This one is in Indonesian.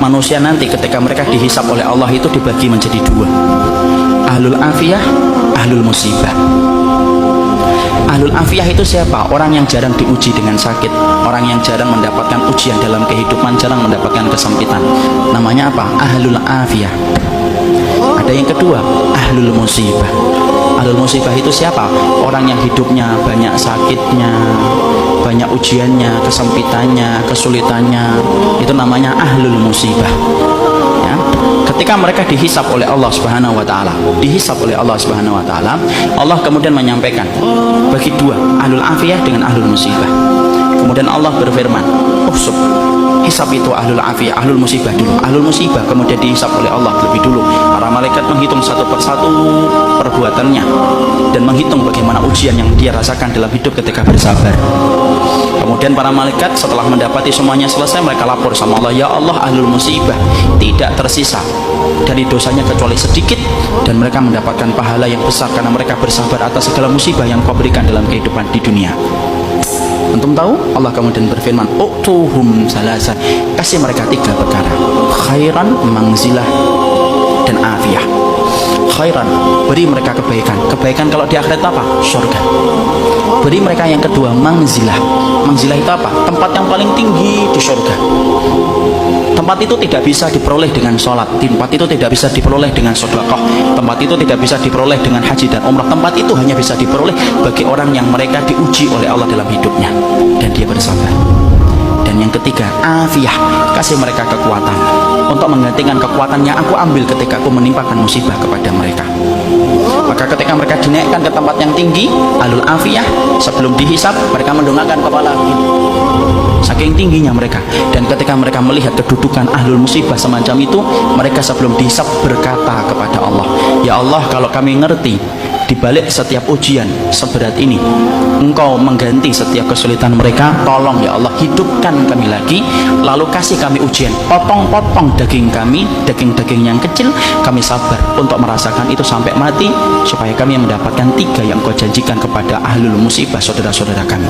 manusia nanti ketika mereka dihisab oleh Allah itu dibagi menjadi dua, ahlul afiyah, ahlul musibah. Ahlul afiyah itu siapa? Orang yang jarang diuji dengan sakit, orang yang jarang mendapatkan ujian dalam kehidupan, jarang mendapatkan kesempitan. Namanya apa? Ahlul afiyah. Ada yang kedua, ahlul musibah. Ahlul musibah itu siapa? Orang yang hidupnya banyak sakitnya, banyak ujiannya, kesempitannya, kesulitannya. Itu namanya ahlul musibah. Ya. Ketika mereka dihisab oleh Allah Subhanahu wa taala, Allah kemudian menyampaikan bagi dua, ahlul afiyah dengan ahlul musibah. Kemudian Allah berfirman, "Uhsub." Hisab itu ahlul afiyah, ahlul musibah dulu. Ahlul musibah kemudian dihisab oleh Allah lebih dulu. Para malaikat menghitung satu persatu perbuatannya dan menghitung bagaimana ujian yang dia rasakan dalam hidup ketika bersabar. Kemudian para malaikat setelah mendapati semuanya selesai, mereka lapor sama Allah, "Ya Allah, ahlul musibah tidak tersisa dari dosanya kecuali sedikit, dan mereka mendapatkan pahala yang besar karena mereka bersabar atas segala musibah yang Kau berikan dalam kehidupan di dunia." Antum tahu? Allah kemudian berfirman, "Utuhum salasan." Kasih mereka tiga perkara: khairan, mangzilah, dan afiyah. Khairan, beri mereka kebaikan. Kebaikan kalau di akhirat apa? Surga. Beri mereka yang kedua, mangzilah. Mangzilah itu apa? Tempat yang paling tinggi di surga. Tempat itu tidak bisa diperoleh dengan sholat, tempat itu tidak bisa diperoleh dengan sedekah, tempat itu tidak bisa diperoleh dengan haji dan umrah. Tempat itu hanya bisa diperoleh bagi orang yang mereka diuji oleh Allah dalam hidupnya dan dia bersabar. Dan yang ketiga, afiyah, kasih mereka kekuatan untuk menggantikan kekuatan yang aku ambil ketika aku menimpakan musibah kepada mereka. Maka ketika mereka dinaikkan ke tempat yang tinggi, ahlul afiyah, sebelum dihisab mereka mendongakkan kepala saking tingginya mereka. Dan ketika mereka melihat kedudukan ahlul musibah semacam itu, mereka sebelum dihisab berkata kepada Allah, "Ya Allah, kalau kami ngerti di balik setiap ujian seberat ini Engkau mengganti setiap kesulitan mereka, tolong ya Allah hidupkan kami lagi, lalu kasih kami ujian, potong-potong daging kami, daging-daging yang kecil, kami sabar untuk merasakan itu sampai mati, supaya kami mendapatkan tiga yang Kau janjikan kepada ahlul musibah, saudara-saudara kami."